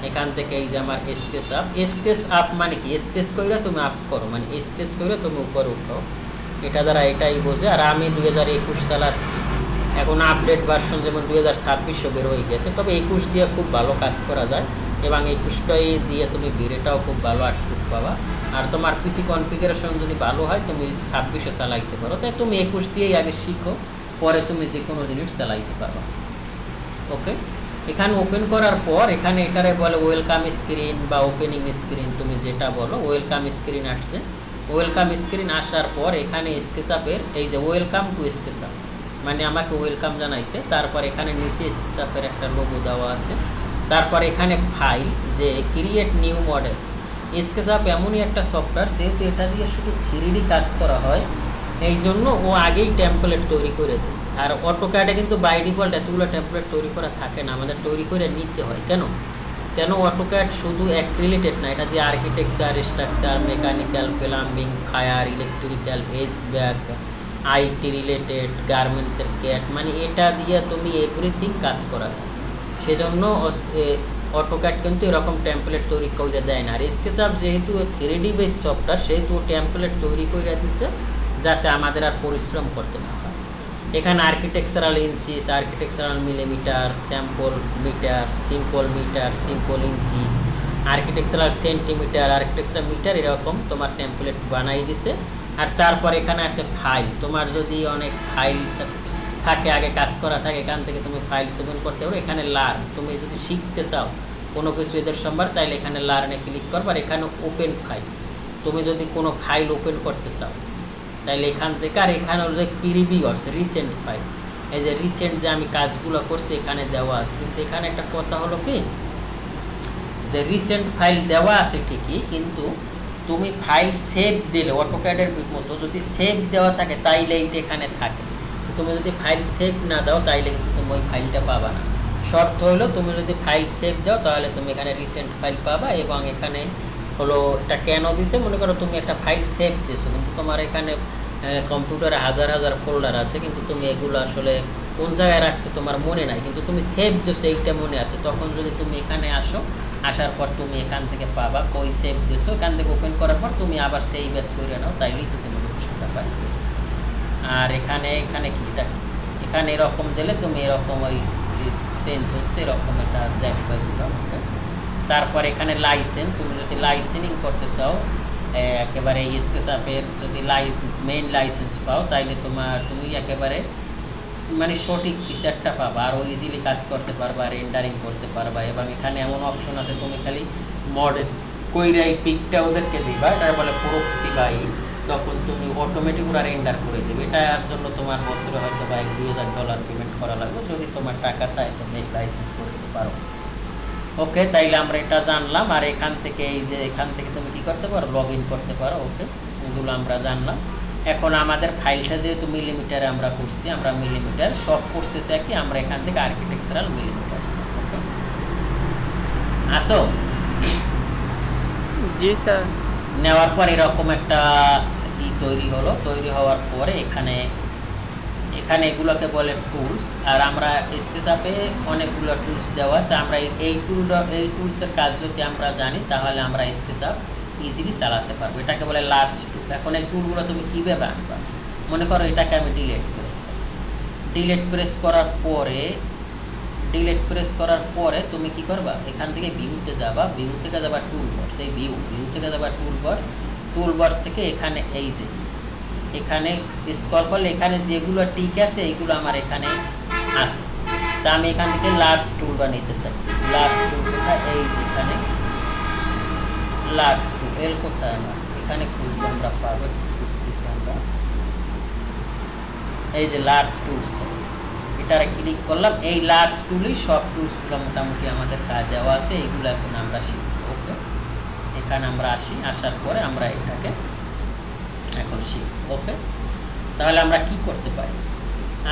এখান থেকে এই যে আমার স্কেচ আপ মানে কি, স্কেচ কইরা তুমি আপ করো, মানে স্কেচ কইরা তুমি উপরে উঠাও, এটা দ্বারা এটাই বোঝে। আর আমি 2021 চালাচ্ছি, এখন আপডেট ভার্সন যেমন 2026 বের হয়ে গেছে, তবে 21 দিয়ে খুব ভালো কাজ করা যায় এবং 21টাই দিয়ে তুমি বেরেটাও খুব ভালো আউটপুট পাবা। আর তোমার পিসি কনফিগারেশন যদি ভালো হয় তুমি 26ও চালাইতে পারো, তাই তুমি 21 দিয়েই আগে শিখো, পরে তুমি যে কোনো জিনিস চালাইতে পারো। ওকে, এখানে ওপেন করার পর এখানে এটারে বলে ওয়েলকাম স্ক্রিন বা ওপেনিং স্ক্রিন, তুমি যেটা বলো। ওয়েলকাম স্ক্রিন আসছে, ওয়েলকাম স্ক্রিন আসার পর এখানে স্কেচআপের এই যে ওয়েলকাম টু স্কেচআপ মানে আমাকে ওয়েলকাম জানাইছে। তারপর এখানে নিচে স্কেচআপের একটা লোগো দেওয়া আছে। তারপর এখানে ফাইল যে ক্রিয়েট নিউ মডেল। স্কেচআপ এমনই একটা সফটওয়্যার যেহেতু এটা দিয়ে শুধু 3D কাজ করা হয়, এই জন্য ও আগেই টেমপ্লেট তৈরি করে দিয়েছে। আর অটোক্যাডে কিন্তু বাই ডিফল্ট এতগুলো টেমপ্লেট তৈরি করা থাকে না, আমাদের তৈরি করে নিতে হয়। কেন অটোক্যাড শুধু এক রিলেটেড না, এটা দিয়ে architecture, structure, mechanical, plumbing, fire, electrical, HVAC, IT related, গার্মেন্টসের ক্যাট, মানে এটা দিয়ে তুমি এভরিথিং কাজ করা যায়। সেজন্য অটোক্যাড কিন্তু এরকম টেমপ্লেট তৈরি করে দেয় না। আর স্কেচআপ যেহেতু 3D বেস সফটওয়্যার, সেহেতু টেমপ্লেট তৈরি করে দিচ্ছে যাতে আমাদের আর পরিশ্রম করতে না হয়। এখানে architectural inches, architectural millimetre, sample metre, simple inch, architectural centimetre, architectural metre, এরকম তোমার টেমপ্লেট বানাই দিছে। আর তারপর এখানে আছে ফাইল, তোমার যদি অনেক ফাইল থাকে আগে কাজ করা থাকে, এখান থেকে তুমি ফাইল ওপেন করতে পারো। এখানে লার্ন, তুমি যদি শিখতে চাও কোনো কিছু এদের সম্বন্ধে, তাহলে এখানে লার্নে ক্লিক করবে। আর এখানে ওপেন ফাইল, তুমি যদি কোনো ফাইল ওপেন করতে চাও তাহলে এখান থেকে। আর এখানে হলো প্রিভিউস, রিসেন্ট ফাইল, এই যে রিসেন্ট যে আমি কাজগুলো করছি এখানে দেওয়া আছে। কিন্তু এখানে একটা কথা হলো কি, যে রিসেন্ট ফাইল দেওয়া আছে ঠিকই, কিন্তু তুমি ফাইল সেভ দিলে অটোক্যাডের মতো যদি সেভ দেওয়া থাকে তাইলে এইটা এখানে থাকে। তুমি যদি ফাইল সেভ না দাও তাইলে কিন্তু তুমি ওই ফাইলটা পাবা না। শর্ত হলো তুমি যদি ফাইল সেভ দাও তাহলে তুমি এখানে রিসেন্ট ফাইল পাবা। এবং এখানে হলো এটা কেন দিচ্ছে, মনে করো তুমি একটা ফাইল সেভ দিয়েছো, কিন্তু তোমার এখানে কম্পিউটারে হাজার হাজার ফোল্ডার আছে, কিন্তু তুমি এগুলো আসলে কোন জায়গায় রাখছো তোমার মনে নাই, কিন্তু তুমি সেভ দিয়েছো এইটা মনে আছে। তখন যদি তুমি এখানে আসার পর তুমি এখান থেকে পাবা কই সেভ দিয়েছো, এখান থেকে ওপেন করার পর তুমি আবার সেই বেস করে নাও, তাইলেই তো তুমি লোকেশনটা পাইতেছো। আর এখানে কি এটা, এখানে এরকম দিলে তুমি এরকম ওই চেঞ্জ হচ্ছে এরকম এটা দেখবে। তারপর এখানে লাইসেন্স, তুমি যদি লাইসেন্সিং করতে চাও একেবারে স্কেচআপের যদি মেইন লাইসেন্স পাও তাইলে তুমি একেবারে মানে সঠিক ফিচারটা পাবা, আরও ইজিলি কাজ করতে পারবা, রেন্ডারিং করতে পারবা। এবং এখানে এমন অপশন আছে তুমি খালি মডেল কইরাই পিকটা ওদেরকে দিবা, এটা বলে প্রক্সি বাই, তখন তুমি অটোমেটিক ওরা রেন্ডার করে দেবে। এটার জন্য তোমার বছরে হয়তো বা $1,000-2,000 পেমেন্ট করা লাগবে, যদি তোমার টাকা থাকে তুমি লাইসেন্স করে দিতে পারো। ওকে, তাইলে আমরা এটা জানলাম। আর এখান থেকে এই যে এখান থেকে তুমি কি করতে পারো, লগ ইন করতে পারো। ওকে, এগুলো আমরা জানলাম। এখন আমাদের ফাইলটা যেহেতু মিলিমিটারে আমরা করছি, আমরা মিলিমিটার সব করছে কি, আমরা এখান থেকে আর্কিটেকচারাল মিলিমিটার। ওকে, আসো। জি স্যার। নেওয়ার পর এরকম একটা তৈরি হলো। তৈরি হওয়ার পরে এখানে এগুলোকে বলে টুলস। আর আমরা স্কেচআপে অনেকগুলো টুলস দেওয়া আছে। আমরা এই টুলসের কাজ যদি আমরা জানি তাহলে আমরা স্কেচআপ ইজিলি চালাতে পারবো। এটাকে বলে লার্জ টুল। এখন এই টুলগুলো তুমি কীভাবে আনবা, মনে করো এটাকে আমি ডিলেট প্রেস করার পরে তুমি কি করবা, এখান থেকে ভিউতে যাবা, ভিউ থেকে যাবা টুলবক্স, এই ভিউ থেকে যাবা টুলবক্স থেকে এখানে এই যে এখানে স্ক্রল করলে এখানে যেগুলো টিক আছে এইগুলো আমার এখানে আছে। তা আমি এখান থেকে লার্জ টুলটা নিতে চাই। লার্জ টুল কোথায়, এই যে এখানে লার্জ টুল, এল কোথায় আমার এখানে খুঁজলে আমরা পাবো, খুঁজতেছি আমরা, এই যে লার্জ টুলস, এটারে ক্লিক করলাম। এই লার্জ টুলই সব টুলসগুলো মোটামুটি আমাদের কাজ দেওয়া আছে, এইগুলো এখন আমরা শিখব। ওকে, এখানে আমরা আসার পরে আমরা এটাকে এখন শিখব। ওকে, তাহলে আমরা কি করতে পারি,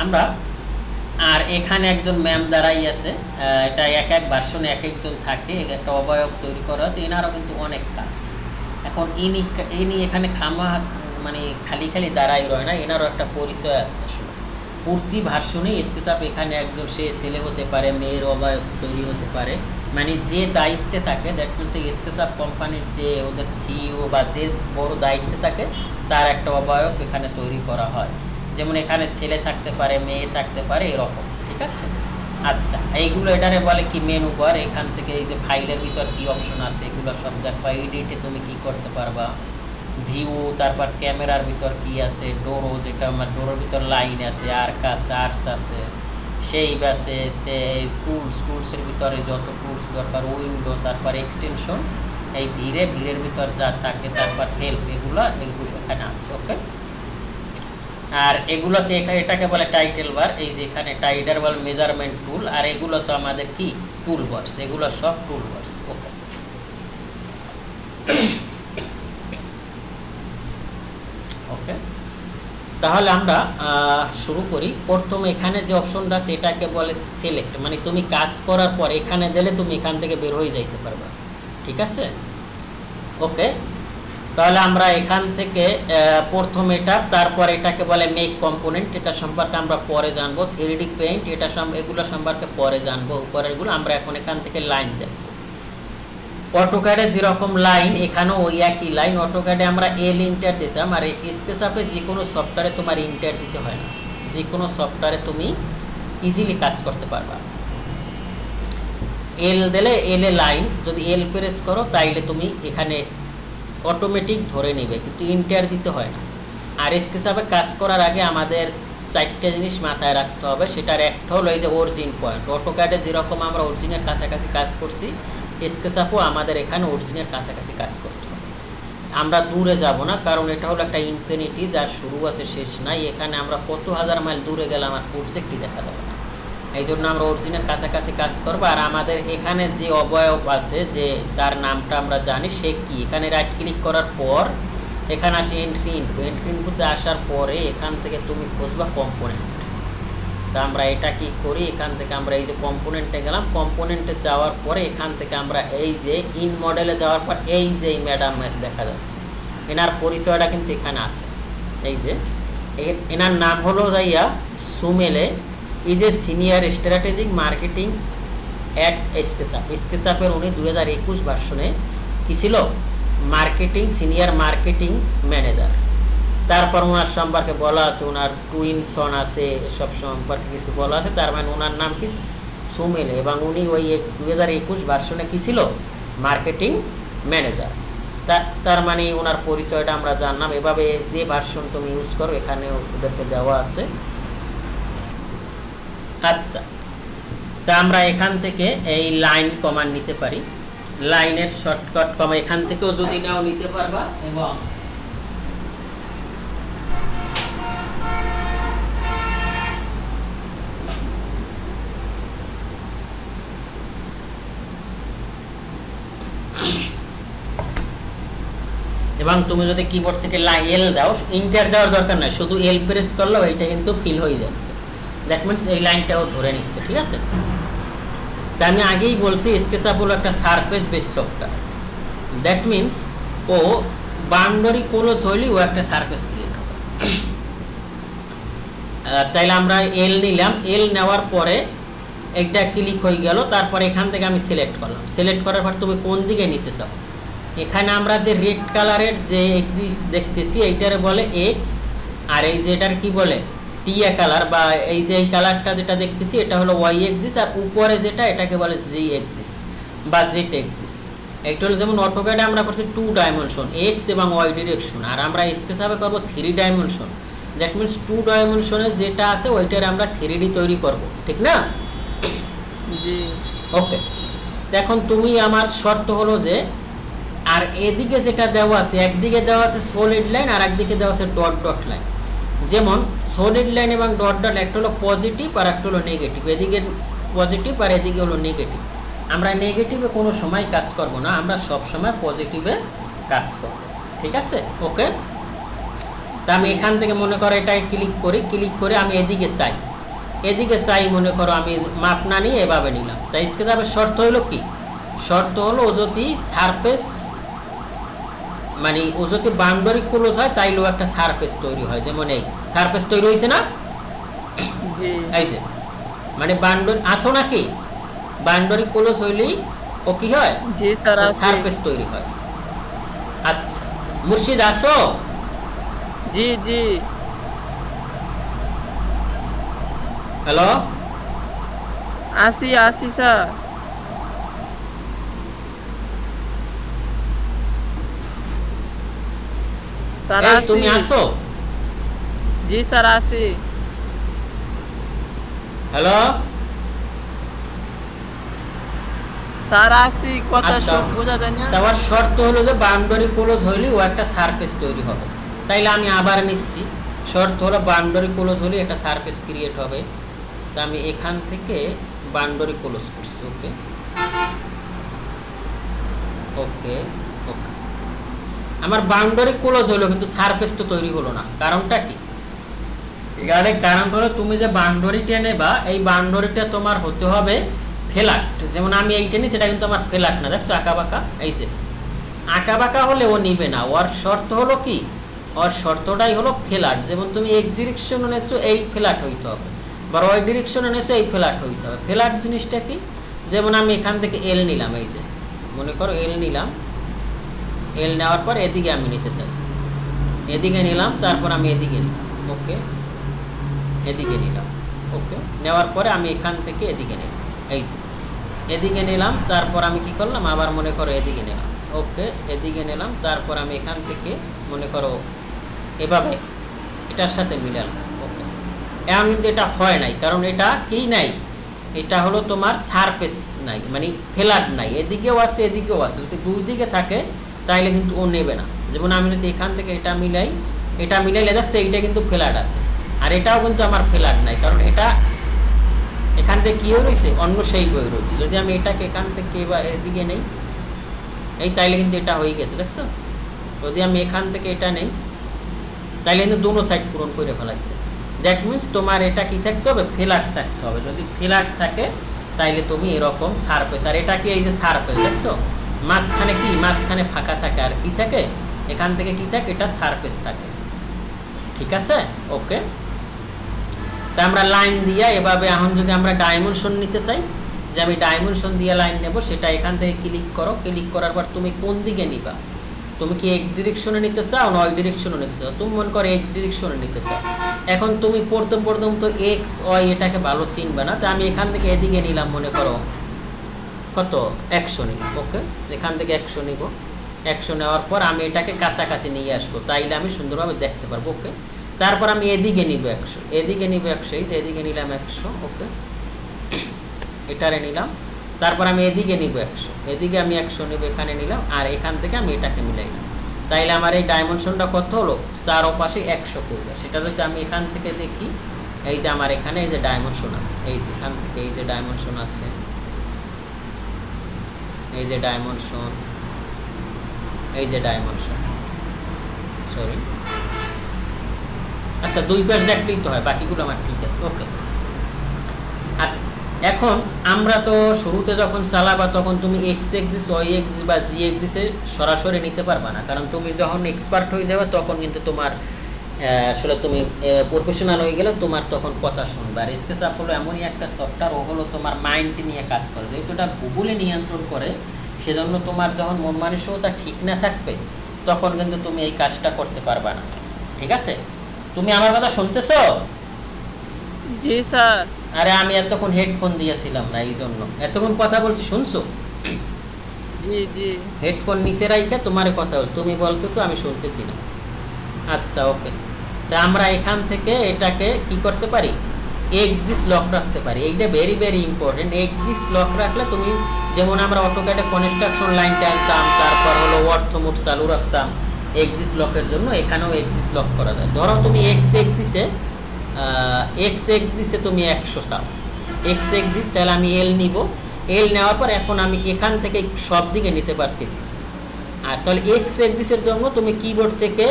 আমরা আর এখানে একজন ম্যাম দাঁড়াই আছে, এটা এক ভার্সনে এক একজন থাকে, একটা অবয়ব তৈরি করা আছে, এনারও কিন্তু অনেক কাজ। এখন ইনি এখানে মানে খালি দাঁড়াই রয় না, এনারও একটা পরিচয় আছে। আসলে প্রতি ভার্সনে স্কেচআপ এখানে একজন সে ছেলে হতে পারে, মেয়ের অবয়ব তৈরি হতে পারে, মানে যে দায়িত্বে থাকে, দ্যাট মিনস স্কেচআপ কোম্পানির যে ওদের সিইও বা যে বড় দায়িত্বে থাকে তার একটা অবয়ব এখানে তৈরি করা হয়। যেমন এখানে ছেলে থাকতে পারে, মেয়ে থাকতে পারে, এরকম। ঠিক আছে। আচ্ছা, এইগুলো এটারে বলে কি মেনু বার। এখান থেকে এই যে ফাইলের ভিতর কি অপশন আছে এগুলো সব দেখবা। এডিটে তুমি কি করতে পারবা, ভিউ, তারপর ক্যামেরার ভিতর কি আছে, ডোরো, যেটা আমার ডোরোর ভিতর লাইন আছে, আর্ক আছে, আর্টস আছে, শেপ আছে, সে টুলসের ভিতরে যত টুলস দরকার, উইন্ডো, তারপর এক্সটেনশন, এই ভিড়ের ভিতর যা থাকে, তারপর হেল্প, এগুলো এখানে আছে। ওকে। আর এগুলোকে এটাকে বলে টাইটেল বার। এই যে এখানে টাইটেল বার, মেজারমেন্ট টুল, আর এগুলো তো আমাদের কি টুল বার্স, এগুলো সব টুল বার্স। ওকে। ওকে, তাহলে আমরা শুরু করি। প্রথমে এখানে যে অপশনটা আছে এটাকে বলে সিলেক্ট, মানে তুমি কাজ করার পর এখানে দিলে তুমি এখান থেকে বের হয়ে যাইতে পারবা। ঠিক আছে। ওকে, তাহলে আমরা এখান থেকে প্রথম এটা, তারপর এটাকে বলে মেক কম্পোনেন্ট, এটা সম্পর্কে আমরা পরে জানবো। 3D পেইন্ট, এগুলো সম্পর্কে পরে জানবো। উপরেরগুলো আমরা এখন এখান থেকে লাইন দেখব। অটোক্যাডে যেরকম লাইন, এখানেও ওই একই লাইন। অটোক্যাডে আমরা এল ইন্টার দিতাম, আর স্কেচআপে যে কোনো সফটওয়্যারে তোমার ইন্টার দিতে হয় না, যে কোনো সফটওয়্যারে তুমি ইজিলি কাজ করতে পারবা। এল দিলে এলে লাইন, যদি এল প্রেস করো তাইলে তুমি এখানে অটোমেটিক ধরে নেবে, কিন্তু ইন্টার দিতে হয় না। আর স্কেচআপে কাজ করার আগে আমাদের 4টে জিনিস মাথায় রাখতে হবে। সেটার একটা হলো এই যে অরিজিন পয়েন্ট। অটোক্যাডে যেরকম আমরা অরিজিনের কাছাকাছি কাজ করছি, স্কেচআপও আমাদের এখানে অরিজিনের কাছাকাছি কাজ করতে হবে। আমরা দূরে যাব না, কারণ এটা হলো একটা ইনফিনিটি যার শুরু আছে শেষ নাই। এখানে আমরা কত হাজার মাইল দূরে গেলে আমার প্রজেক্টই দেখা যাবে না। এই জন্য আমরা অরিজিনের কাছাকাছি কাজ করবো। আর আমাদের এখানে যে অবয়ব আছে, যে তার নামটা আমরা জানি, সে কি, এখানে রাইট ক্লিক করার পর এখানে আসে এন্ট্রি ইনফো। এন্ট্রি ইনফোতে আসার পরে এখান থেকে তুমি খুঁজবা কম্পোনেন্ট। তা আমরা এটা কি করি, এখান থেকে আমরা এই যে কম্পোনেন্টে গেলাম। কম্পোনেন্টে যাওয়ার পরে এখান থেকে আমরা এই যে ইন মডেলে যাওয়ার পর এই যে ম্যাডামের দেখা যাচ্ছে, এনার পরিচয়টা কিন্তু এখানে আছে। এই যে এনার নাম হলো যাইয়া সুমেলে, is a senior strategic marketing at SketchUp. স্কেচআপের উনি 2021 ভার্সনে কী ছিল, মার্কেটিং, সিনিয়র মার্কেটিং ম্যানেজার। তারপর ওনার সম্পর্কে বলা আছে, ওনার টুইন সন আছে, এসব সম্পর্কে কিছু বলা আছে। তার মানে ওনার নাম কি সুমেলে, এবং উনি ওই 2021 ভার্সনে কী ছিল, মার্কেটিং ম্যানেজার। তার মানে ওনার পরিচয়টা আমরা জানলাম। এভাবে যে ভার্সন তুমি ইউজ করো এখানে ওদেরকে দেওয়া আছে। আচ্ছা, তা আমরা এখান থেকে এই লাইন কমান্ড নিতে পারি। লাইনের শর্টকাট কমা এখান থেকেও যদি নাও নিতে পারবা। এবং তুমি যদি কিবোর্ড থেকে এল দাও, ইন্টার দেওয়ার দরকার নাই, শুধু এল প্রেস করলেও এইটা কিন্তু ফিল হয়ে যাচ্ছে। দ্যাট মিনস এই লাইনটাও ধরে নিচ্ছে। ঠিক আছে। তা আমি আগেই বলছি স্কেচআপ হলো একটা surface base software. That means ও বাউন্ডারি ক্লোজ হইলে ও একটা সারফেস ক্রিয়েট হবে। তাইলে আমরা এল নিলাম। এল নেওয়ার পরে একটা ক্লিক হয়ে গেল। তারপরে এখান থেকে আমি সিলেক্ট করলাম। সিলেক্ট করার পর তুমি কোন দিকে নিতে চাও, এখানে আমরা যে রেড কালারের যে দেখতেছি এইটারে বলে এক্স, আর এই যে এটার কি বলে টিয়া কালার, বা এই যে এই কালারটা যেটা দেখতেছি এটা হলো ওয়াই এক্সিস, আর উপরে যেটা এটাকে বলে জি এক্সিস বা জেড এক্সিস। এটা হলো যেমন অটোক্যাডে আমরা করছি 2 ডাইমেনশন, এক্স এবং ওয়াই ডিরেকশন, আর আমরা স্কেচআপে করবো 3 ডাইমেনশন। দ্যাট মিনস 2 ডাইমেনশনে যেটা আছে ওইটার আমরা 3D তৈরি করব, ঠিক না? জি। ওকে, এখন তুমি আমার শর্ত হলো যে, আর এদিকে যেটা দেওয়া আছে, একদিকে দেওয়া আছে সলিড লাইন আর একদিকে দেওয়া আছে ডট ডট লাইন। যেমন সলিড লাইন এবং ডট ডট, একটা হলো পজিটিভ আর একটা হলো নেগেটিভ। এদিকে পজিটিভ আর এদিকে হলো নেগেটিভ। আমরা নেগেটিভে কোনো সময় কাজ করব না, আমরা সব সময় পজিটিভে কাজ করব। ঠিক আছে। ওকে, তা আমি এখান থেকে মনে করো এটাই ক্লিক করি। ক্লিক করে আমি এদিকে চাই মনে করো আমি মাপ না নিয়ে এভাবে নিলাম। তাই স্কেচআপের শর্ত হলো কি, শর্ত হলো ও যদি সারফেস মানে ও যদি বাউন্ডারি ক্লোজ হয় তাইলেও একটা সারফেস তৈরি হয়। যেমন এই সারফেস তৈরি হয়েছে না, এই যে মানে বাউন্ডারি আসো নাকি, বাউন্ডারি ক্লোজ হইলেই ও কি হয়? জি স্যার আছি। সারফেস তৈরি হয়। আচ্ছা মুর্শিদ আসো? জি জি। হ্যালো আসি আসি স্যার। স্যার এই আসি। তুমি আসো? জি স্যার আসি। হ্যালো স্যার আসি, কথা আচ্ছা বোঝা যায় না। তোমার শর্ত হলো যে বাউন্ডারি ক্লোজ হইলে ও একটা সারফেস তৈরি হবে। তাইলে আমি আবার নিচ্ছি, শর্ত হলো বাউন্ডারি ক্লোজ হলে একটা সারফেস ক্রিয়েট হবে। তা আমি এখান থেকে বাউন্ডারি ক্লোজ করছি। ওকে ওকে ওকে, আমার বাউন্ডারি ক্লোজ হলো কিন্তু সারফেস তো তৈরি হলো না। কারণটা কি? এখানে কারণ হলো তুমি যে বাউন্ডারিটা নেবা, এই বাউন্ডারিটা তোমার হতে হবে ফ্ল্যাট। যেমন আমি এইটা নিই, সেটা কিন্তু আমার ফ্ল্যাট না, দেখছো আঁকা বাঁকা। এই যে আঁকা বাঁকা হলে ও নিবে না। ওর শর্ত হলো কি? ওর শর্তটাই হলো ফ্ল্যাট। যেমন তুমি এক্স ডিরেকশনে নেছো, এই ফ্ল্যাট হইতে হবে, বা ওয়াই ডিরেকশনে নেছো, এই ফ্ল্যাট হইতে হবে। ফ্ল্যাট জিনিসটা কি? যেমন আমি এখান থেকে এল নিলাম, এই যে মনে করো এল নিলাম, এল নেওয়ার পর এদিকে আমি নিতে চাই, এদিকে নিলাম, তারপর আমি এদিকে নিলাম। ওকে এদিকে নিলাম। ওকে নেওয়ার পরে আমি এখান থেকে এদিকে নিলাম, এই যে এদিকে নিলাম, তারপর আমি কি করলাম, আবার মনে করো এদিকে নিলাম। ওকে এদিকে নিলাম, তারপর আমি এখান থেকে মনে করো এভাবে এটার সাথে মিলালাম। ওকে এখন কিন্তু এটা হয় নাই, কারণ এটা কি নাই, এটা হলো তোমার সারফেস নাই, মানে ফ্ল্যাট নাই। এদিকেও আছে এদিকেও আছে, যদি দুই দিকে থাকে তাহলে কিন্তু ও নেবে না। যেমন আমি যদি এখান থেকে এটা মিলাই, এটা মিলাইলে দেখছে এইটা কিন্তু ফ্ল্যাট আছে, আর এটাও কিন্তু আমার ফ্ল্যাট নাই, কারণ এটা এখান থেকে কী রয়েছে, অন্য সেই বই রয়েছে। যদি আমি এটাকে এখান থেকে বা এদিকে নেই, এই তাইলে কিন্তু এটা হয়ে গেছে, দেখছো। যদি আমি এখান থেকে এটা নেই, তাইলে কিন্তু দুটো সাইড পূরণ করে ফেলাইছে। দ্যাট মিনস তোমার এটা কি থাকতে হবে, ফ্ল্যাট থাকতে হবে। যদি ফ্ল্যাট থাকে তাইলে তুমি এরকম সারফেস, আর এটা কি এই যে সারফেস, দেখছো মাঝখানে কি, মাঝখানে ফাঁকা থাকে, আর কি থাকে এখান থেকে কি থাকে, এটা সারফেস থাকে। ঠিক আছে ওকে। তা আমরা লাইন দিয়া এভাবে, এখন যদি আমরা ডাইমেনশন নিতে চাই, যে আমি ডাইমেনশন দিয়ে লাইন নেব, সেটা এখান থেকে ক্লিক করো। ক্লিক করার পর তুমি কোন দিকে নিবা, তুমি কি এক্স ডিরেকশনে নিতে চাও না ওয়াই ডিরেকশনে নিতে চাও? তুমি মনে করো এক্স ডিরেকশনে নিতে চাও। এখন তুমি প্রথম তো এক্স ওয়াই এটাকে ভালো চিনবে না, তো আমি এখান থেকে এদিকে নিলাম, মনে করো কত 100 নিব। ওকে এখান থেকে 100 নিব। 100 নেওয়ার পর আমি এটাকে কাছাকাছি নিয়ে আসবো, তাইলে আমি সুন্দরভাবে দেখতে পারবো। ওকে তারপর আমি এদিকে নিব 100, এদিকে নিব 100, এই যে এদিকে নিলাম 100। ওকে এটারে নিলাম, তারপর আমি এদিকে নিব 100, এদিকে আমি 100 নিব, এখানে নিলাম, আর এখান থেকে আমি এটাকে মিলাইলাম। তাইলে আমার এই ডাইমেনশনটা কত হলো, চারপাশে 100 করবে। সেটা যদি আমি এখান থেকে দেখি, এই যে আমার এখানে এই যে ডাইমেনশন আছে, এই যে এখান থেকে এই যে ডাইমেনশন আছে, এই যে ডাইমেনশন, এই যে ডাইমেনশন, সরি আচ্ছা দুই পাশ দেখলেই তো হয়, বাকিগুলো আমার ঠিক আছে। ওকে আচ্ছা এখন আমরা তো শুরুতে যখন চালাবা, তখন তুমি এক্স এক্সিস ওয়াই এক্সিস বা জি এক্সিসে সরাসরি নিতে পারবা না, কারণ তুমি যখন এক্সপার্ট হয়ে যাবে তখন কিন্তু তোমার আসলে তুমি প্রফেশনাল হয়ে গেলে তোমার তখন কথা শুনবে। আর স্কেচআপ হলো এমনই একটা সফটওয়্যার, ও হলো তোমার মাইন্ড নিয়ে কাজ করে, যেহেতু এটা গুগলে নিয়ন্ত্রণ করে, সেজন্য তোমার যখন মন মানসিকতা ঠিক না থাকবে তখন কিন্তু তুমি এই কাজটা করতে পারবা না। ঠিক আছে, তুমি আমার কথা শুনতেছো? জি স্যার। আরে আমি এতক্ষণ হেডফোন দিয়েছিলাম না, এই জন্য এতক্ষণ কথা বলছি, শুনছো? জি জি। হেডফোন নিচে রাইখে তোমার কথা বলছো, তুমি বলতেছো, আমি শুনতেছি না। আচ্ছা ওকে, তা আমরা এখান থেকে এটাকে কি করতে পারি, এক্সিস লক রাখতে পারি। এইটা very very important. Axis lock রাখলে তুমি, যেমন আমরা অটোক্যাডে কনস্ট্রাকশন লাইনটা আনতাম, তারপর হলো অর্থমোট চালু রাখতাম এক্সিস লকের জন্য, এখানেও এক্সিস লক করা যায়। ধরো তুমি এক্স এক্সিসে তুমি 100 চাও, এক্স এক্সিস, তাহলে আমি এল নিব। এল নেওয়ার পর এখন আমি এখান থেকে সব দিকে নিতে পারতেছি। আর তাহলে এক্স এক্সিসের জন্য তুমি কিবোর্ড থেকে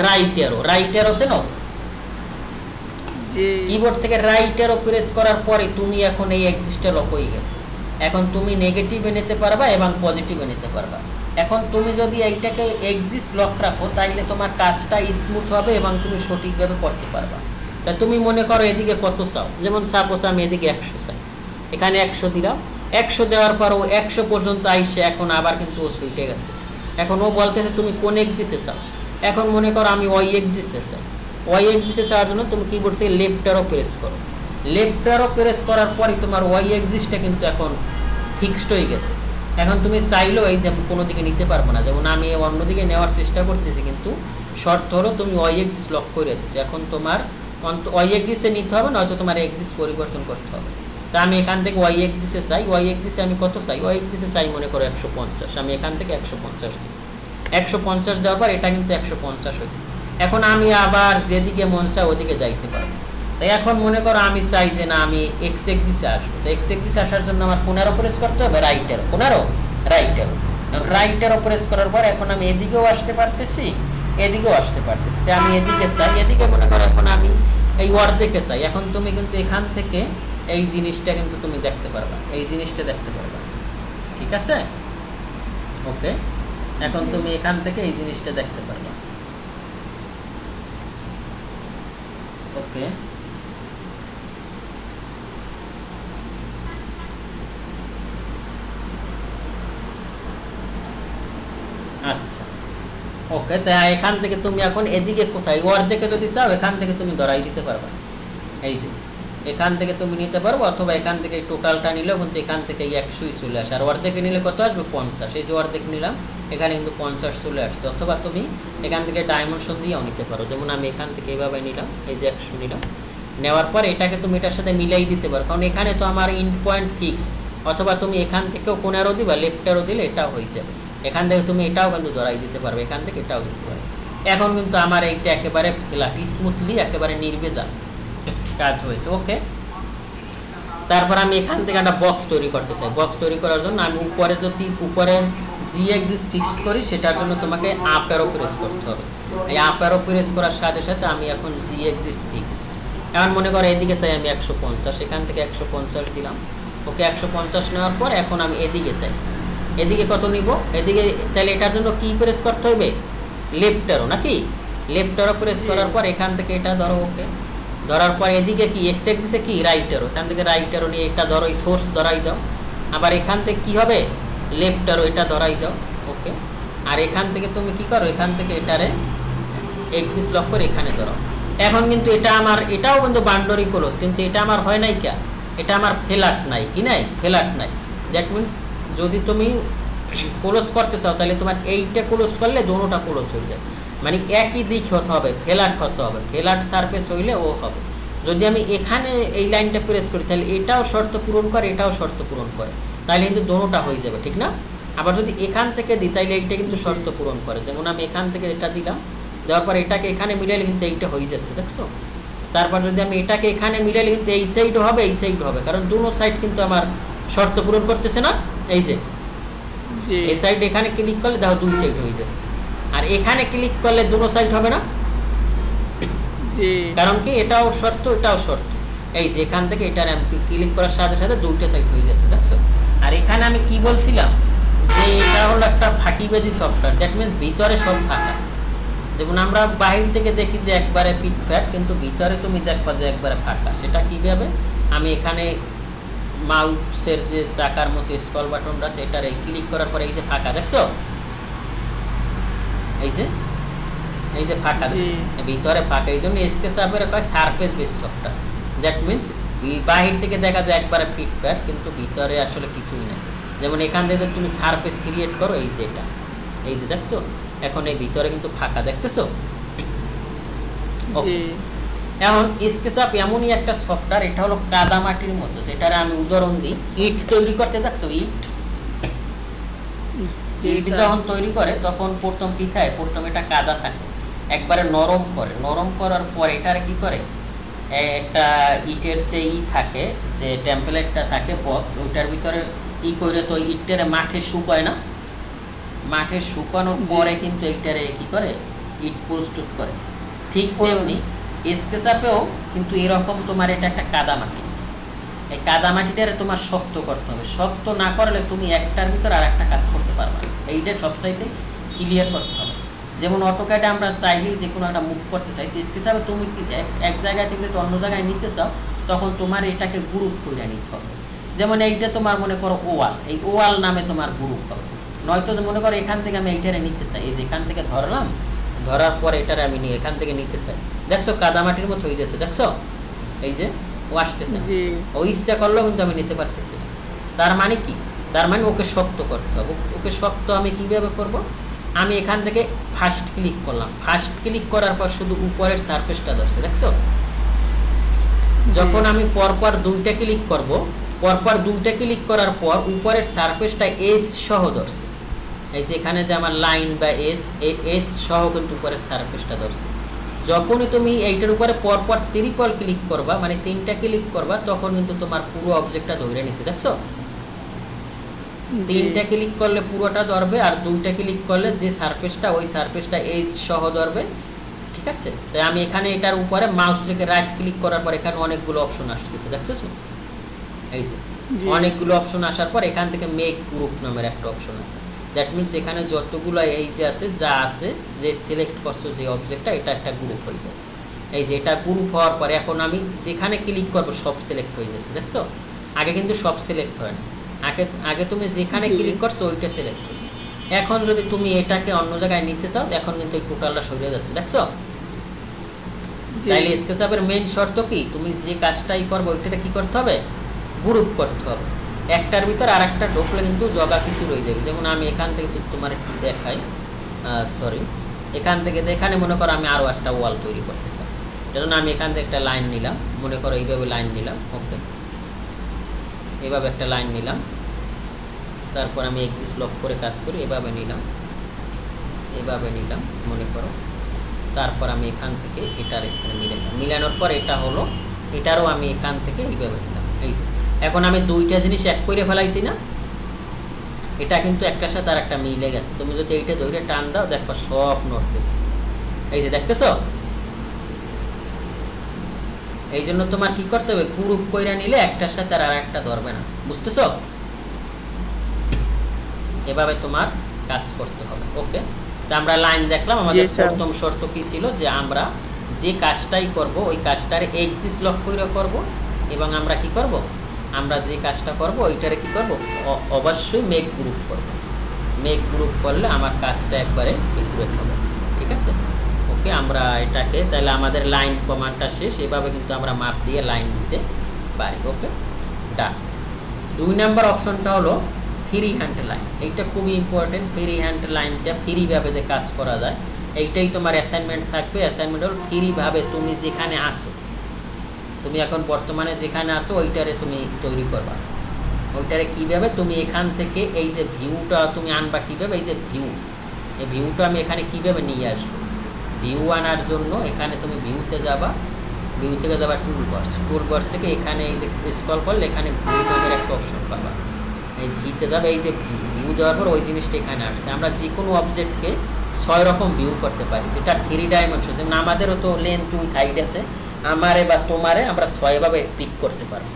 রাইট অ্যারো চেনো, কিবোর্ড থেকে রাইট অ্যারো প্রেস করার পরে তুমি এখন এই এক্সিসটা লক হয়ে গেছে। এখন তুমি নেগেটিভে নিতে পারবা এবং পজিটিভে নিতে পারবা। এখন তুমি যদি এইটাকে এক্সিস লক রাখো, তাইলে তোমার কাজটা স্মুথ হবে এবং তুমি সঠিকভাবে করতে পারবা। তা তুমি মনে করো এদিকে কত চাও, যেমন সাপোজ আমি এদিকে 100 চাই, এখানে 100 দিলাম। 100 দেওয়ার পর ও 100 পর্যন্ত আইসে এখন আবার কিন্তু ও সুইটে গেছে। এখন ও বলতেছে তুমি কোন এক্সিসে চাও। এখন মনে করো আমি ওয়াই এক্সিসে চাই। ওয়াই এক্সিসে চাওয়ার জন্য তুমি কিবোর্ড থেকে লেফট অ্যারো প্রেস করো। লেফট অ্যারো প্রেস করার পরে তোমার ওয়াই এক্সিসটা কিন্তু এখন ফিক্সড হয়ে গেছে। এখন তুমি চাইলেও এই যে কোনো দিকে নিতে পারবো না, যেমন আমি অন্যদিকে নেওয়ার চেষ্টা করতেছি, কিন্তু শর্ত হলো তুমি ওয়াই এক্সিস লক করে দিচ্ছি। এখন তোমার ওয়াই এক্সিসে নিতে হবে, নয়তো তোমার এক্সিস পরিবর্তন করতে হবে। তা আমি এখান থেকে ওয়াই এক্সিসে চাই। ওয়াই এক্সিসে আমি কত চাই? ওয়াই এক্সিসে চাই মনে করো 150। আমি এখান থেকে 150 দিই। 150 দেওয়ার পর এটা কিন্তু 150 হয়েছে। এখন আমি আবার যেদিকে মন চাই ওদিকে যাইতে পারবো। তাই এখন মনে করো আমি চাই যে না আমি এক্স এক্সিসে আসবো। তো এক্স এক্সিসে আসার জন্য আমার 15 প্রেস করতে হবে, right arrow 15 right arrow. Right arrow press করার পর এখন আমি এদিকেও আসতে পারতেছি, এদিকেও আসতে পারতেছি। তাই আমি এদিকে চাই, এদিকে মনে করো এখন আমি এই অর্ধেকে চাই। এখন তুমি কিন্তু এখান থেকে এই জিনিসটা কিন্তু তুমি দেখতে পারবা, এই জিনিসটা দেখতে পারবা, ঠিক আছে? ওকে, এখন তুমি এখান থেকে এই জিনিসটা দেখতে পারবা। ওকে, আচ্ছা ওকে। তাই এখান থেকে তুমি এখন এদিকে কোথায় অর্ধেকে যদি চাও এখান থেকে তুমি ধরাই দিতে পারবা। এই যে এখান থেকে তুমি নিতে পারবো, অথবা এখান থেকে টোটালটা নিলেও কিন্তু এখান থেকে 100ই চলে আসে। আর অর্ধেকে নিলে কত আসবে? 50। এই যে অর্ধেক নিলাম এখানে কিন্তু 50 চলে আসছে। অথবা তুমি এখান থেকে ডাইমেনশন দিয়েও নিতে পারো, যেমন আমি এখান থেকে এইভাবে নিলাম, এই যে 100 নিলাম। নেওয়ার পর এটাকে তুমি এটার সাথে মিলাই দিতে পারো, কারণ এখানে তো আমার ইন্ড পয়েন্ট ফিক্সড। অথবা তুমি এখান থেকেও কোন অ্যারো দিবা, লেফট অ্যারো দিলে এটাও হয়ে যাবে। এখান থেকে তুমি এটাও কিন্তু ধরাই দিতে পারবে, এখান থেকে এটাও দিতে পারবে। এখন কিন্তু আমার এইটা একেবারে ফ্ল্যাট স্মুথলি একেবারে নির্ভেজাল কাজ হয়েছে। ওকে, তারপর আমি এখান থেকে একটা বক্স তৈরি করতে চাই। বক্স তৈরি করার জন্য আমি উপরে যদি উপরের জি এক্সিস ফিক্সড করি, সেটার জন্য তোমাকে আপ অ্যারো প্রেস করতে হবে। এই আপ অ্যারো প্রেস করার সাথে সাথে আমি এখন জি এক্সিস ফিক্সড। এখন মনে করো এদিকে চাই আমি 150, এখান থেকে 150 দিলাম। ওকে, 150 নেওয়ার পর এখন আমি এদিকে চাই। এদিকে কত নিব? এদিকে তাহলে এটার জন্য কি প্রেস করতে হবে? লেফট অ্যারো নাকি? লেফট অ্যারো প্রেস করার পর এখান থেকে এটা ধরো। ওকে, ধরার পর এদিকে কি এক্স এক্সিসে কি রাইট অ্যারো, এখান থেকে রাইট অ্যারো নিয়ে এটা ধরো, এই সোর্স ধরাই দাও। আবার এখান থেকে কি হবে? লেফট অ্যারো, এটা ধরাই দাও। ওকে, আর এখান থেকে তুমি কি করো? এখান থেকে এটারে এক্সিস লক করে এখানে ধরো। এখন কিন্তু এটা আমার, এটাও কিন্তু বাউন্ডারি ক্লোজ, কিন্তু এটা আমার হয় নাই কে? এটা আমার ফ্ল্যাট নাই, কি নাই? ফ্ল্যাট নাই। দ্যাট মিনস যদি তুমি ক্লোজ করতে চাও তাহলে তোমার এইটা ক্লোজ করলে দোনোটা ক্লোজ হয়ে যাবে, মানে একই দিক হতে হবে, ফ্ল্যাট হতে হবে, ফ্ল্যাট সারফেস হইলে ও হবে। যদি আমি এখানে এই লাইনটা প্রেস করি তাহলে এটাও শর্ত পূরণ করে, এটাও শর্ত পূরণ করে, তাহলে কিন্তু দোনোটা হয়ে যাবে, ঠিক না? আবার যদি এখান থেকে দিই তাহলে এইটা কিন্তু শর্ত পূরণ করে, যেমন আমি এখান থেকে এটা দিলাম, দেওয়ার পর এটাকে এখানে মিলাইলে কিন্তু এইটা হয়ে যাচ্ছে, দেখছো? তারপর যদি আমি এটাকে এখানে মিলাইলে কিন্তু এই সাইডও হবে, এই সাইড হবে, কারণ দুনো সাইড কিন্তু আমার শর্ত পূরণ করতেছে না। এই যে এই সাইড এখানে ক্লিক করলে দেখো দুই সাইড হয়ে যাচ্ছে, আর এখানে ক্লিক করলে দুনো সাইড হবে না, কারণ কি এটাও শর্ত এটাও শর্ত। এই যে এখান থেকে এটা ক্লিক করার সাথে সাথে দুইটা সাইড হয়ে যাচ্ছে, দেখছো? আর এখানে আমি কি বলছিলাম যে এটা হলো একটা ফাঁকিবাজি সফটওয়্যার, দ্যাট মিনস ভিতরে সব ফাঁকা। যেমন আমরা বাহির থেকে দেখি যে একবারে ফিটফ্যাট, কিন্তু ভিতরে তুমি দেখবা যে একবারে ফাঁকা। সেটা কীভাবে? আমি এখানে মাউসের যে চাকার মতো স্ক্রল বাটনটা আছে এটার এই ক্লিক করার পরে এই যে ফাঁকা, দেখছো? এই যে ফাঁকা, ভিতরে ফাঁকা, এই জন্য স্কেচআপের কয় surface base software. That means বাহির থেকে দেখা যায় একবারে ফিটফ্যাট, কিন্তু ভিতরে আসলে কিছুই নেই। যেমন এখান থেকে তুমি সারফেস ক্রিয়েট করো, এই যে এটা, এই যে দেখছো, এখন এই ভিতরে কিন্তু ফাঁকা, দেখতেছো? এখন স্কেচআপ এমনই একটা সফটওয়্যার, এটা হলো কাদামাটির মতো, যেটার আমি উদাহরণ দিই। ইট তৈরি করতে দেখছো, ইট যখন তৈরি করে তখন প্রথম কি থাকে? প্রথম এটা কাদা থাকে, একবারে নরম করে, নরম করার পর এটারে কি করে? একটা ইটের যে থাকে, যে টেম্পলেটটা থাকে বক্স, ওইটার ভিতরে করে তো ইটের মাঠে শুকায় না, মাঠে শুকানোর পরে কিন্তু এইটারে কি করে? ইট প্রস্তুত করে। ঠিক তেমনি স্কেচআপেও কিন্তু এরকম তোমার এটা একটা কাদামাটি, এই কাদামাটিটারে তোমার শক্ত করতে হবে। শক্ত না করলে তুমি একটার ভিতর আর একটা কাজ করতে পারবে না, এইটা সবচাইতে ক্লিয়ার করতে হবে। যেমন অটোক্যাডে আমরা চাইলেই যে কোনো একটা মুভ করতে চাই, স্কেচআপে তুমি কি এক জায়গা থেকে যদি অন্য জায়গায় নিতে চাও তখন তোমার এটাকে গ্রুপ করে নিতে হবে। যেমন এইটা তোমার মনে করো ওয়াল, এই ওয়াল নামে তোমার গ্রুপ হবে। নয়তো মনে করো এখান থেকে আমি এইটারে নিতে চাই, এই যে এখান থেকে ধরলাম, ধরার পর এটারে আমি নিয়ে এখান থেকে নিতে চাই, দেখছো কাদামাটির মতো হয়ে যাচ্ছে, দেখছো এই যে ও আসতেছে, ও ইচ্ছা করলেও কিন্তু আমি নিতে পারতেছি না। তার মানে কি? তার মানে ওকে শক্ত করতে হবে। ওকে শক্ত আমি কিভাবে করব? আমি এখান থেকে ফার্স্ট ক্লিক করলাম, ফার্স্ট ক্লিক করার পর শুধু উপরের সারফেসটা ধরছে, দেখছো? যখন আমি পরপর দুইটা ক্লিক করব, পরপর দুইটা ক্লিক করার পর উপরের সারফেসটা এস সহ ধরছে। এই যে এখানে যে আমার লাইন বা এস সহ কিন্তু উপরের সারফেসটা ধরছে। যখনই তুমি এইটার উপরে পরপর ট্রিপল ক্লিক করবা, মানে তিনটা ক্লিক করবা, তখন কিন্তু তোমার পুরো অবজেক্টটা ধরে নিছে, দেখছো? তিনটা ক্লিক করলে পুরোটা ধরবে, আর দুইটা ক্লিক করলে যে সারফেসটা, ওই সারফেসটা এজ সহ ধরবে, ঠিক আছে? তাই আমি এখানে এটার উপরে মাউস রেখে রাইট ক্লিক করার পর এখানে অনেকগুলো অপশন আসতেছে, দেখছো? এই যে অনেকগুলো অপশন আসার পর এখান থেকে মেক গ্রুপ নামের একটা অপশন আছে। দ্যাট মিনস এখানে যতগুলো এই যে আছে, যা আছে, যে সিলেক্ট করছো যে অবজেক্টটা, এটা একটা গ্রুপ হয়ে যায়। এই যে এটা গ্রুপ হওয়ার পরে এখন আমি যেখানে ক্লিক করবো সব সিলেক্ট হয়ে যাচ্ছে, দেখছো? আগে কিন্তু সব সিলেক্ট হয় না, আগে তুমি যেখানে ক্লিক করছো ওইটা সিলেক্ট করছো। এখন যদি তুমি এটাকে অন্য জায়গায় নিতে চাও, এখন কিন্তু এই টোটালটা সরিয়ে যাচ্ছে, দেখছো? তাইলে স্কেচআপের মেইন শর্ত কি? তুমি যে কাজটাই করবে ওইটা কি করতে হবে? গ্রুপ করতে হবে। একটার ভিতর আর একটা ঢোকলে কিন্তু জগা কিছু রয়ে যাবে। যেমন আমি এখান থেকে তোমার একটু দেখাই, সরি, এখান থেকে এখানে মনে করো আমি আরও একটা ওয়াল তৈরি করতে চাই, যেমন আমি এখান থেকে একটা লাইন নিলাম, মনে করো এইভাবে লাইন নিলাম, ওকে, এইভাবে একটা লাইন নিলাম, তারপর আমি এক্সিস লক করে কাজ করি, এভাবে নিলাম, এভাবে নিলাম মনে করো, তারপর আমি এখান থেকে এটার এখানে মিলাইলাম, মিলানোর পর এটা হলো, এটারও আমি এখান থেকে এইভাবে নিলাম। এই যে এখন আমি দুইটা জিনিস এক করে ফেলাইছি না, এটা কিন্তু একটার সাথে আর একটা মিলে গেছে। তুমি যদি এইটা ধরে টান দাও, দেখো সব নড়তেছে, এই যে দেখতেছো? এই জন্য তোমার কি করতে হবে? গ্রুপ কইরা নিলে একটার সাথে আর একটা ধরবে না, বুঝতেছো? এভাবে তোমার কাজ করতে হবে। ওকে, তো আমরা লাইন দেখলাম। আমাদের প্রথম শর্ত কি ছিল? যে আমরা যে কাজটাই করব ওই কাজটার এক্সিস লক করে করব, এবং আমরা কি করব? আমরা যে কাজটা করব ওইটারে কি করব? অবশ্যই মেক গ্রুপ করব। মেক গ্রুপ করলে আমার কাজটা একবারে একুরেট হবে, ঠিক আছে? ওকে, আমরা এটাকে তাহলে আমাদের লাইন কমান্ডটা শেষ। এভাবে কিন্তু আমরা মাপ দিয়ে লাইন দিতে পারি। ওকে, ডান। 2 নম্বর অপশনটা হলো ফ্রি হ্যান্ড লাইন। এইটা খুবই ইম্পর্টেন্ট। ফ্রি হ্যান্ড লাইনটা ফ্রিভাবে যে কাজ করা যায়, এইটাই তোমার অ্যাসাইনমেন্ট থাকবে। অ্যাসাইনমেন্ট হল ফ্রিভাবে তুমি যেখানে আসো, তুমি এখন বর্তমানে যেখানে আসো ওইটারে তুমি তৈরি করবা। ওইটারে কীভাবে তুমি এখান থেকে এই যে ভিউটা তুমি আনবা, কীভাবে? এই যে ভিউ, এই ভিউটা আমি এখানে কীভাবে নিয়ে আসবো? ভিউ আনার জন্য এখানে তুমি ভিউতে যাবা, ভিউ থেকে যাবা টুলবক্স, টুলবক্স থেকে এখানে এই যে স্ক্রল করলে এখানে ভিউ নামের একটা অপশন পাবা, এই ভিতে যাবে। এই যে ভিউ দেওয়ার পর ওই জিনিসটা এখানে আসছে। আমরা যে কোনো অবজেক্টকে 6 রকম ভিউ করতে পারি, যেটা 3 ডাইমেনশন। যেমন আমাদেরও তো লেন্থ উইথ হাইট আছে, আমারে বা তোমারে আমরা 6 ভাবে পিক করতে পারবো।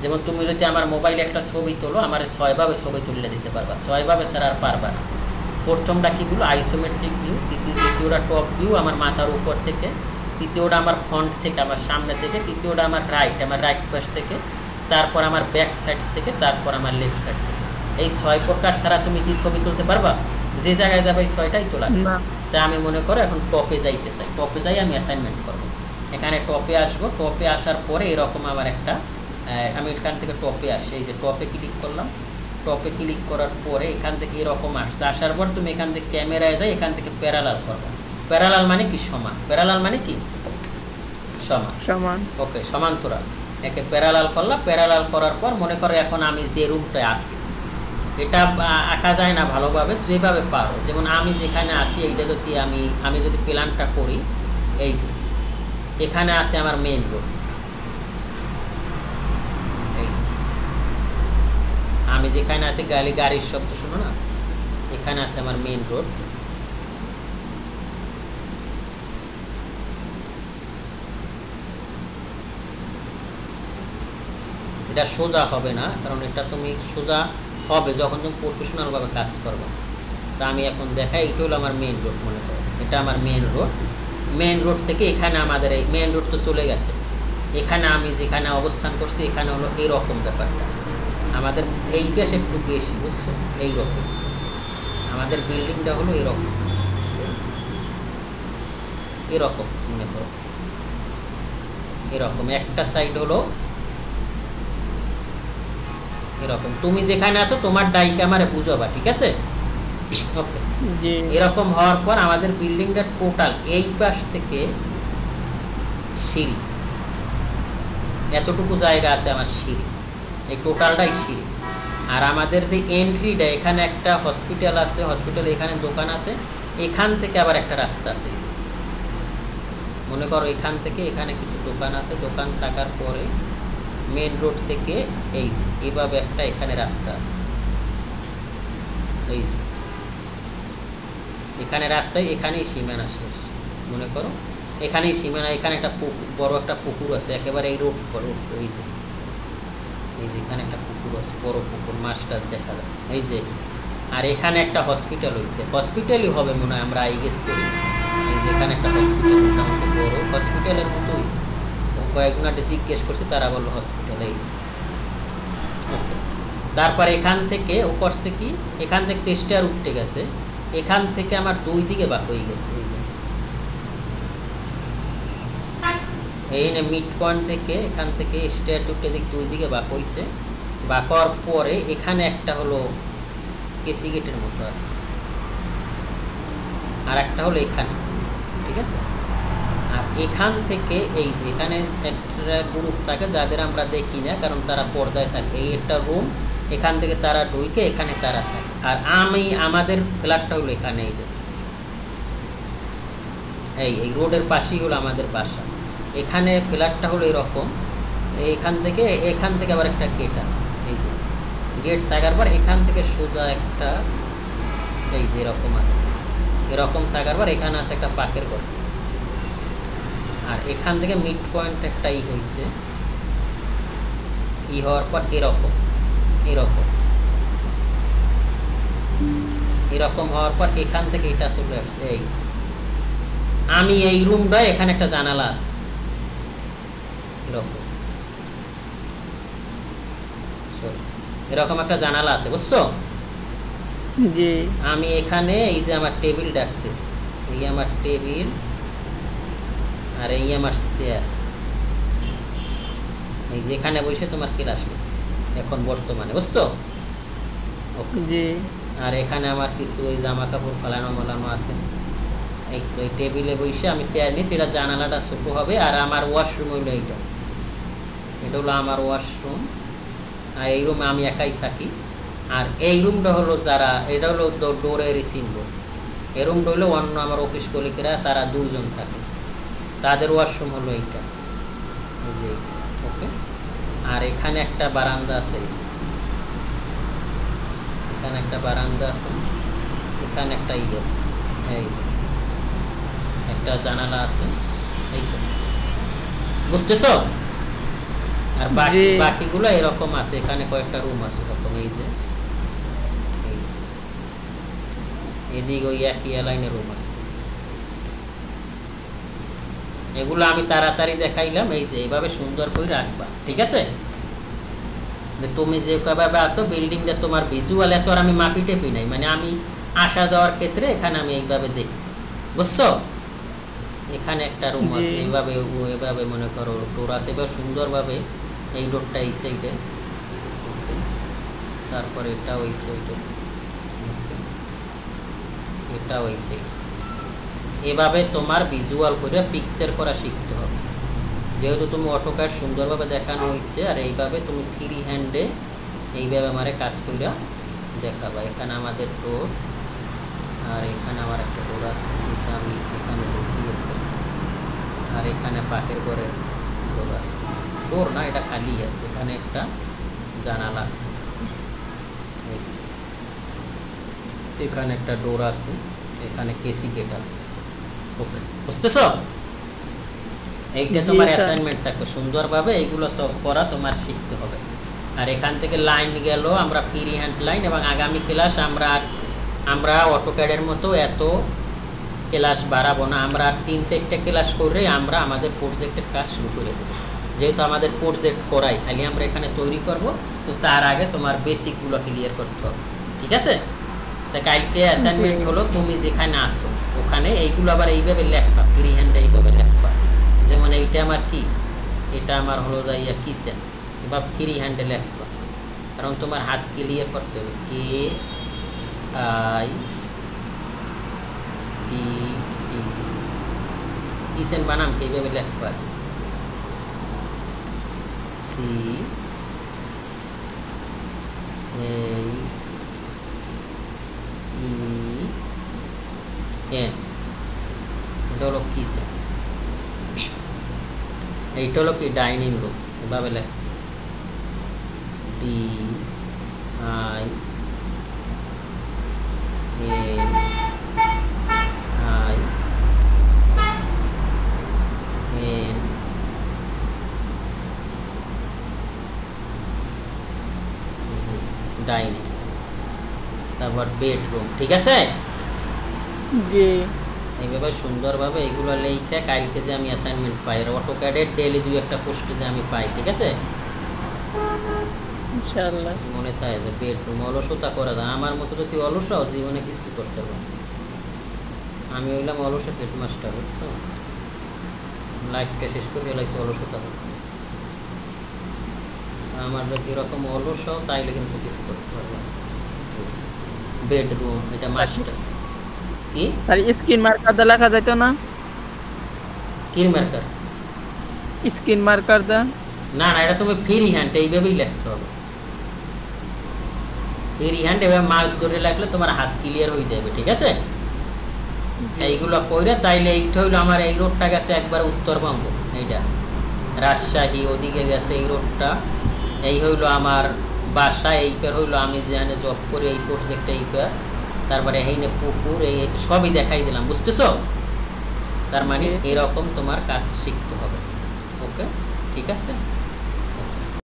যেমন তুমি যদি আমার মোবাইলে একটা ছবি তোলো, আমার 6 ভাবে ছবি তুলে দিতে পারবা, 6 ভাবে ছাড়া আর পারবা না। প্রথমটা কী বলো? Isometric view. দ্বিতীয়টা টপ ভিউ আমার মাথার উপর থেকে, তৃতীয়টা আমার ফ্রন্ট থেকে, আমার সামনে থেকে, তৃতীয়টা আমার রাইট পাশ থেকে, তারপর আমার ব্যাক সাইড থেকে, তারপর আমার লেফট সাইড থেকে। এই 6 প্রকার ছাড়া তুমি কি ছবি তুলতে পারবা? যে জায়গায় যাবে এই 6টাই তোলা। তাই আমি মনে করো এখন টপে যাইতে চাই, টপে যাই আমি অ্যাসাইনমেন্ট করবো। এখানে টপে আসবো, টপে আসার পরে এরকম আবার একটা, আমি এখান থেকে টপে আসি, এই যে টপে ক্লিক করলাম, টপে ক্লিক করার পরে এখান থেকে এরকম আসছে। আসার পর তুমি এখান থেকে ক্যামেরায় যাই, এখান থেকে প্যারালাল করবো। প্যারালাল মানে কি? সমান। প্যারালাল মানে কি? সমান, সমান। ওকে, সমান্তরাল। একে প্যারালাল করলাম। প্যারালাল করার পর মনে করো এখন আমি যে রুমটায় আসি, এটা আঁকা যায় না ভালোভাবে, যেভাবে পারো। যেমন আমি যেখানে আসি, এইটা যদি আমি যদি প্ল্যানটা করি, এই যে এখানে আসে আমার মেইন রোড, এই যে আমি যেখানে আসি, গাড়ির শব্দ শুনো না, এখানে আছে আমার মেইন রোড। এটা সোজা হবে না, কারণ এটা তুমি সোজা হবে যখন তুমি প্রফেশনালভাবে কাজ করবে। তা আমি এখন দেখাই, এটা হলো আমার মেইন রোড। মনে করো এটা আমার মেইন রোড। মেইন রোড থেকে এখানে আমাদের এই মেইন রোড তো চলে গেছে, এখানে আমি যেখানে অবস্থান করছি এখানে হলো এরকম ব্যাপারটা। আমাদের এই পাশে একটু বেশি, বুঝছো? এইরকম আমাদের বিল্ডিংটা হলো এরকম, এরকম মনে করো, এরকম একটা সাইড হলো এরকম। তুমি যেখানে আছো তোমার ডাই ক্যামেরা বুঝাবা, ঠিক আছে? ওকে, জি এরকম হওয়ার পর আমাদের বিল্ডিংটা টোটাল এই পাশ থেকে সিঁড়ি, এতটুকু জায়গা আছে আমার সিঁড়ি, এই টোটালটাই সিঁড়ি। আর আমাদের যে এন্ট্রিটা, এখানে একটা হসপিটাল আছে, হসপিটাল এখানে দোকান আছে, এখান থেকে আবার একটা রাস্তা আছে। মনে করো এখান থেকে এখানে কিছু দোকান আছে, দোকান থাকার পরে মেন রোড থেকে এই যে এইভাবে একটা এখানে রাস্তা আছে, এই যে এখানে রাস্তায়, এখানেই সীমানা শেষ। মনে করো এখানেই সীমানা, এখানে একটা বড় একটা পুকুর আছে একেবারে এই রোড পর, এই যে এখানে একটা পুকুর আছে, বড় পুকুর, মাছ টাছ দেখা যায়, এই যে। আর এখানে একটা হসপিটাল, হসপিটালই হবে মনে হয়, আমরা আইগেস করি। এই যে এখানে একটা হসপিটাল, মোটামুটি বড় হসপিটালের মতোই, কয়েকজনকে জিজ্ঞেস করছি, তারা বললো হসপিটাল। এই যে ওকে, তারপর এখান থেকে ও করছে কি, এখান থেকে টেস্টার উঠে গেছে, এখান থেকে আমার দুই দিকে বাঁক হয়ে গেছে। এই যে এই মিড পয়েন্ট থেকে এখান থেকে স্টেয়ার উঠে দিক দুই দিকে বাঁক হয়েছে। বাঁকার পরে এখানে একটা হলো কেসি গেটের মতো আছে, আর একটা হলো এখানে, ঠিক আছে? আর এখান থেকে এই যে এখানে একটা গ্রুপ থাকে যাদের আমরা দেখি না, কারণ তারা পর্দায় থাকে, এই একটা রুম, এখান থেকে তারা ঢুকে এখানে তারা থাকে। আর আমাদের ফ্ল্যাটটা হলো এখানে, এই যে এই রোডের পাশেই হলো আমাদের বাসা। এখানে ফ্ল্যাটটা হলো এরকম, এখান থেকে আবার একটা গেট আছে, এই যে গেট থাকার পর এখান থেকে সোজা একটা, এই যে এরকম আছে, এরকম থাকার পর এখানে আছে একটা পাকের ঘর। আর এখান থেকে মিড পয়েন্ট একটা হয়েছে, হওয়ার পর এরকম এরকম এরকম হওয়ার পর এখান থেকে এটা চলে আসছে। এই আমি এই রুমটা, এখানে একটা জানালা আছে এরকম, এরকম একটা জানালা আছে, বুঝছো? জি আমি এখানে এই যে আমার টেবিল ডাকতেছি, এই আমার টেবিল, আর এই আমার চেয়ার, এই যে এখানে বসে তোমার ক্লাস নিচ্ছি এখন বর্তমানে, বুঝছো? ওকে, জি আর এখানে আমার কিছু ওই জামা কাপড় ফালানো মালানো আছে। এই তো এই টেবিলে বসে আমি চেয়ার নিচ্ছি, এটা জানালাটা ছোটো হবে। আর আমার ওয়াশরুম হইলো এইটা, এটা হলো আমার ওয়াশরুম। আর এই রুমে আমি একাই থাকি। আর এই রুমটা হলো যারা, এটা হলো ডোরের সিম্বল, এই রুমটা হলো অন্য আমার অফিস কলিগরা, তারা দুজন থাকে, তাদের ওয়াশরুম হলো এইটা, ওকে। আর এখানে একটা বারান্দা আছে, এখানে একটা বারান্দা আছে, এখানে একটা আছে, এই একটা জানালা আছে, এই তো, বুঝতেছো? আর বাকিগুলো এরকম আছে, এখানে কয়েকটা রুম আছে এরকম, এই যে এদিকে ওই একই লাইনের রুম আছে। এগুলো আমি তাড়াতাড়ি দেখাইলাম, এই যে এইভাবে সুন্দর করে রাখবা, ঠিক আছে? তুমি যেভাবে আসো বিল্ডিংটা তোমার ভিজুয়াল, এত আর আমি মাপি টেপি নাই, মানে আমি আসা যাওয়ার ক্ষেত্রে এখানে আমি এইভাবে দেখছি, বুঝছো? এখানে একটা রুম আছে, এইভাবে এভাবে মনে করো ডোর আছে, এবার সুন্দরভাবে এই ডোরটা এই সাইডে, তারপরে এটা ওই সাইডে, এটা ওই সাইড, এভাবে তোমার ভিজুয়াল করে পিকচার করা শিখতে হবে। যেহেতু তুমি অটোক্যাড সুন্দরভাবে দেখানো হয়েছে, আর এইভাবে তুমি ফ্রি হ্যান্ডে এইভাবে আমার কাজ করে দেখাবা। এখানে আমাদের ডোর, আর এখানে আমার একটা ডোর আছে, যেটা আমি এখানে ঢুকিয়ে, আর এখানে পাটের ঘরের ডোর আছে, ডোর না এটা খালি আছে, এখানে একটা জানালা আছে, এখানে একটা ডোর আছে, এখানে কেসি গেট আছে, ওকে, বুঝতেছ? এইটা তোমার অ্যাসাইনমেন্ট থাকবে, সুন্দরভাবে এইগুলো তো করা তোমার শিখতে হবে। আর এখান থেকে লাইন গেল, আমরা ফ্রি হ্যান্ড লাইন, এবং আগামী ক্লাস আমরা অটোক্যাডের মতো এত ক্লাস বাড়াবো না, আমরা 3-4টা ক্লাস করে আমরা আমাদের প্রজেক্টের কাজ শুরু করে দেবো। যেহেতু আমাদের প্রজেক্ট করাই, খালি আমরা এখানে তৈরি করব, তো তার আগে তোমার বেসিকগুলো ক্লিয়ার করতে হবে, ঠিক আছে? তা কালকে অ্যাসাইনমেন্ট হলো তুমি যেখানে আসো ওখানে এইগুলো আবার এইভাবে লেখবা, ফ্রি হ্যান্ডে এইভাবে লেখবা। যেমন এইটা আমার কি, এটা আমার হলো যাইয়া কিচেন, এবার ফ্রি হ্যান্ডে লেখবা, কারণ তোমার হাত ক্লিয়ার করতে হবে। কিচেন বানাম কি এইভাবে লেখবা, সি এইচ ই এন, এটা হলো কিচেন। এইটা হলো কি ডাইনিং রুম, এভাবে লেখ, D I N I N dining, তারপর বেডরুম, ঠিক আছে? জি এইভাবে সুন্দরভাবে এইগুলো লেখা কালকে যে আমি অ্যাসাইনমেন্ট পাই, আর অটোক্যাডের ডেলি 2-1 পোস্ট যে আমি পাই, ঠিক আছে? ইনশাআল্লাহ। মনে থাকে যে বেডরুম অলসতা করা যায়, আমার মতো যদি অলসাও জীবনে কিছু করতে পারবো। আমি হইলাম অলস হেডমাস্টার, বুঝছো? লাইফটা শেষ করে ফেলাইছি অলসতা করতে। আমার যদি এরকম অলসাও তাইলে কিন্তু কিছু করতে পারবো। বেডরুম, এটা মাস্টার কি স্যার স্ক্রিন মার্কার দা লেখা যাইতো না? কির মার্কার? স্ক্রিন মার্কার দা না না, এটা তুমি ফ্রি হ্যান্ড এইভাবেই লিখতে হবে। ফ্রি হ্যান্ড এভাবে মাউস ধরে লিখলে তোমার হাত ক্লিয়ার হয়ে যাবে, ঠিক আছে? এইগুলো কইরা তাইলে এইটা হইলো আমার এই রোডটা গেছে একবার উত্তরবঙ্গ, এইটা রাজশাহী ওদিকে গেছে এই রোডটা। এই হইলো আমার বাসা, এইবার হইলো আমি যেখানে জব করি এই প্রজেক্ট, এইবার তারপরে এইনে পুকুর, এই সবই দেখাই দিলাম, বুঝতেছো? তার মানে এরকম তোমার কাজ শিখতে হবে। ওকে, ঠিক আছে।